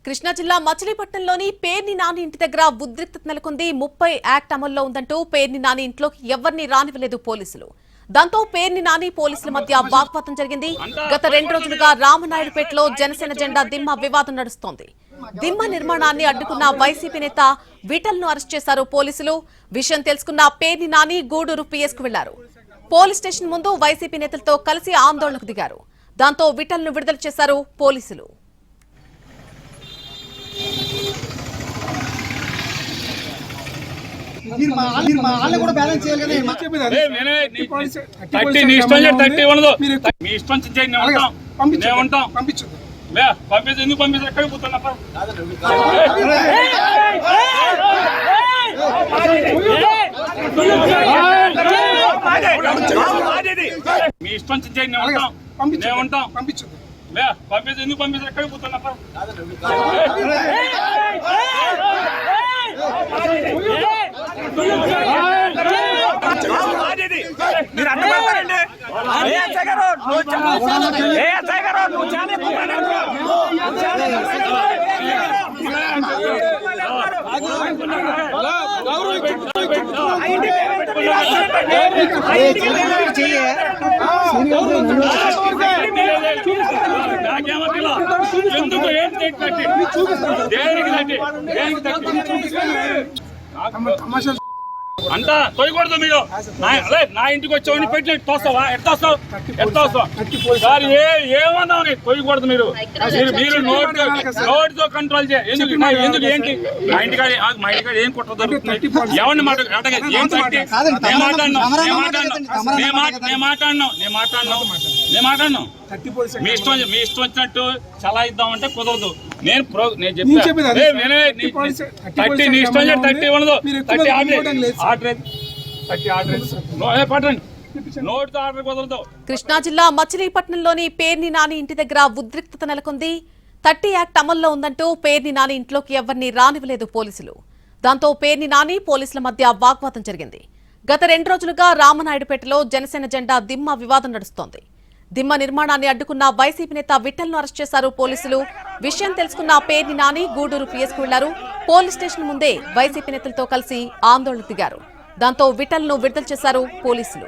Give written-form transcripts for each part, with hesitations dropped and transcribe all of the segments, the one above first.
కృష్ణా జిల్లా మచిలీపట్నంలోని పేర్ని నాని ఇంటి దగ్గర ఉద్రిక్తత నెలకొంది. 30 యాక్ట్ అమల్లో ఉందంటూ పేర్ని నాని ఇంట్లోకి ఎవరిని రానివ్వలేదు పోలీసులు. దాంతో పేర్ని నాని పోలీసుల మధ్య వాగ్వాదం జరిగింది. గత 2 రోజులుగా రామనాయుడుపేటలో జనసేన జెండా దిమ్మ వివాదం నడుస్తోంది. దిమ్మ నిర్మాణాన్ని అడ్డుకున్న వైసీపీ నేత విఠల్ను అరెస్ట్ చేశారు పోలీసులు. విషయం తెలుసుకున్న పేర్ని నాని గూడూరు పిఎస్కు వెళ్లారు. పోలీస్ స్టేషన్ ముందు వైసీపీ నేతలతో కలిసి ఆందోళనకు దిగారు. దాంతో విఠల్ను విడుదల చేశారు పోలీసులు. మీ ఇష్టం చేయండి, పంపించు పంపించు ఎందుకు పంపిస్తారు ఎక్కడ పోతున్నా మీరు అడ్డపడతారండి. ఎందుకు ఏం అంతా తొయ్యకూడదు. మీరు నా ఇంటికి వచ్చేవాడిని పెట్టి తోస్తావా? ఎట్లా సార్ ఏమన్నావు? తొయ్యకూడదు. మీరు నోటితో కంట్రోల్ చేయాలి. ఎందుకు ఏంటి మా ఇంటికాడ ఏం కుట్ర దొరుకుతుంది? ఎవరిని మాట్లాడినాం మీ ఇష్టం వచ్చినట్టు చాలా ఇద్దామంటే కుదరదు. నేను కృష్ణా జిల్లా మచిలీపట్నంలోని పేర్ని నాని ఇంటి దగ్గర ఉద్రిక్తత నెలకొంది. 30 యాక్ట్ అమల్లో ఉందంటూ పేర్ని నాని ఇంట్లోకి ఎవరిని రానివ్వలేదు పోలీసులు. దాంతో పేర్ని నాని పోలీసుల మధ్య వాగ్వాదం జరిగింది. గత 2 రోజులుగా రామనాయుడుపేటలో జనసేన జెండా దిమ్మ వివాదం నడుస్తోంది. దిమ్మ నిర్మాణాన్ని అడ్డుకున్న వైసీపీ నేత విఠల్ను అరెస్ట్ చేశారు పోలీసులు. విషయం తెలుసుకున్న పేర్ని నాని గూడూరు పిఎస్కు వెళ్లారు. పోలీస్ స్టేషన్ ముందే వైసీపీ నేతలతో కలిసి ఆందోళన దిగారు. దాంతో విఠల్ను విడుదల చేశారు పోలీసులు.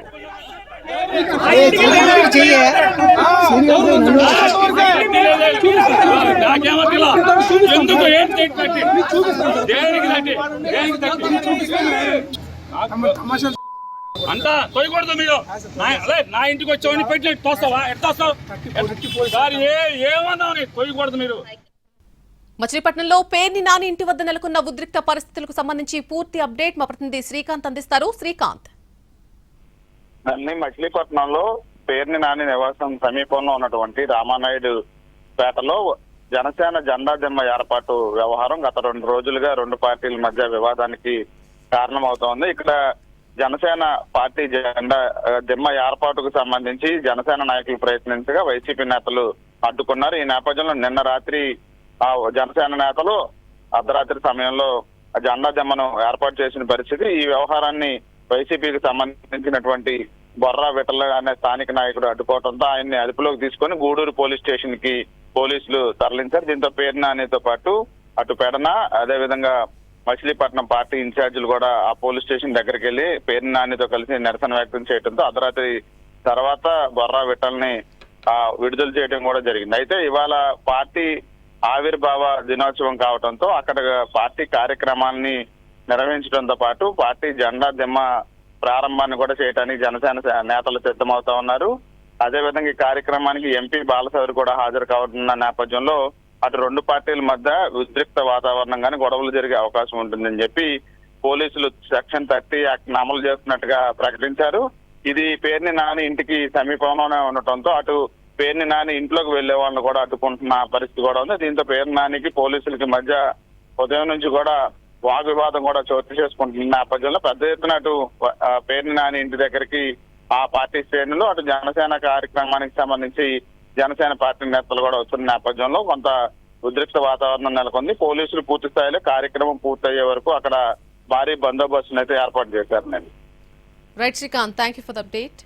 అంతా తొయ్యకూడదు. మీరు నా ఇంటికి వచ్చేవాడిని పెట్టి తోస్తావా? ఎట్లా సార్ ఏమన్నావు? తొయ్యకూడదు. మీరు మచిలీపట్నంలో పేర్ని నాని ఇంటి వద్ద నెలకొన్న ఉద్రిక్త పరిస్థితులకు సంబంధించి పూర్తి అప్డేట్ మా ప్రతినిధి శ్రీకాంత్ అందిస్తారు. శ్రీకాంత్, మచిలీపట్నంలో పేర్ని నాని నివాసం సమీపంలో ఉన్నటువంటి రామానాయుడు పేటలో జనసేన జెండా దిమ్మ ఏర్పాటు వ్యవహారం గత 2 రోజులుగా 2 పార్టీల మధ్య వివాదానికి కారణమవుతోంది. ఇక్కడ జనసేన పార్టీ జెండా దిమ్మ ఏర్పాటుకు సంబంధించి జనసేన నాయకులు ప్రయత్నించగా వైసీపీ నేతలు అడ్డుకున్నారు. ఈ నేపథ్యంలో నిన్న రాత్రి జనసేన నేతలు అర్ధరాత్రి సమయంలో జెండా దిమ్మను ఏర్పాటు చేసిన పరిస్థితి. ఈ వ్యవహారాన్ని వైసీపీకి సంబంధించినటువంటి బొర్రా విఠల్ అనే స్థానిక నాయకుడు అడ్డుకోవడంతో ఆయన్ని అదుపులోకి తీసుకొని గూడూరు పోలీస్ స్టేషన్ కి పోలీసులు తరలించారు. దీంతో పేర్ని నానితో పాటు అటు పెడన అదేవిధంగా మచిలీపట్నం పార్టీ ఇన్ఛార్జీలు కూడా ఆ పోలీస్ స్టేషన్ దగ్గరికి వెళ్లి పేర్ని నానితో కలిసి నిరసన వ్యక్తం చేయడంతో అర్ధరాత్రి తర్వాత బొర్రా విఠల్ని విడుదల చేయడం కూడా జరిగింది. అయితే ఇవాళ పార్టీ ఆవిర్భావ దినోత్సవం కావడంతో అక్కడ పార్టీ కార్యక్రమాన్ని నిర్వహించడంతో పాటు పార్టీ జెండా దిమ్మ ప్రారంభాన్ని కూడా చేయడానికి జనసేన నేతలు సిద్ధమవుతా ఉన్నారు. అదేవిధంగా ఈ కార్యక్రమానికి ఎంపీ బాలశౌరి కూడా హాజరు కావుతున్న నేపథ్యంలో అటు 2 పార్టీల మధ్య ఉద్రిక్త వాతావరణంగానే గొడవలు జరిగే అవకాశం ఉంటుందని చెప్పి పోలీసులు సెక్షన్ 30 యాక్ట్ అమలు చేస్తున్నట్టుగా ప్రకటించారు. ఇది పేర్ని నాని ఇంటికి సమీపంలోనే ఉండటంతో అటు పేర్ని నాని ఇంట్లోకి వెళ్లే వాళ్ళని కూడా అడ్డుకుంటున్న పరిస్థితి కూడా ఉంది. దీంతో పేర్ని నానికి పోలీసులకి మధ్య ఉదయం నుంచి కూడా వాగ్వివాదం కూడా చోటు చేసుకుంటున్న నేపథ్యంలో పెద్ద ఎత్తున అటు పేర్ని నాని ఇంటి దగ్గరికి ఆ పార్టీ శ్రేణులు అటు జనసేన కార్యక్రమానికి సంబంధించి జనసేన పార్టీ నేతలు కూడా వస్తున్న నేపథ్యంలో కొంత ఉద్రిక్త వాతావరణం నెలకొంది. పోలీసులు పూర్తి స్థాయిలో కార్యక్రమం పూర్తయ్యే వరకు అక్కడ భారీ బందోబస్తును అయితే ఏర్పాటు చేశారు. నేను right Srikanth, thank you for the update.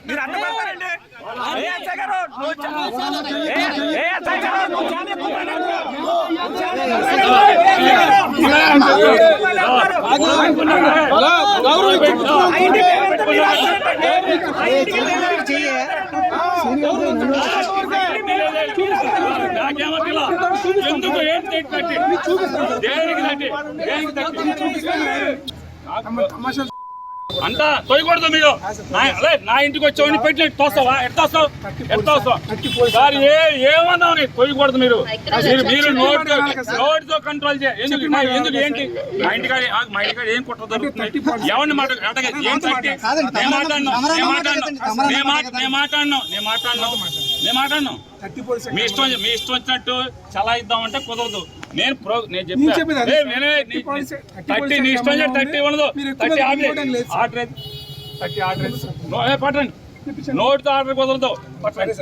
మీరు అడ్డపడతారండి. ఎందుకు ఏంటి తట్టి దేనికి తట్టి దేనికి తట్టి అంతా తోయకూడదు మీరు నా ఇంటికి వచ్చావని పెట్టి తోస్తావా ఎట్లా వస్తావు సార్ ఏమన్నా తోయకూడదు మీరు మీరు నోటితో కంట్రోల్ చేయ ఎందుకు ఏంటి మా ఇంటికాడ ఏం కుట్ర ఎవరిని ఏం తట్టి నేను మాట్లాడను మీ ఇష్టం వచ్చినట్టు చలా ఇద్దామంటే కుదరదు. నేను చెప్పాను నీ ఇష్టం థర్టీ ఉండదు ఆర్డర్ పట్టండి నోటితో ఆర్డర్ కుదరదు పట్టండి.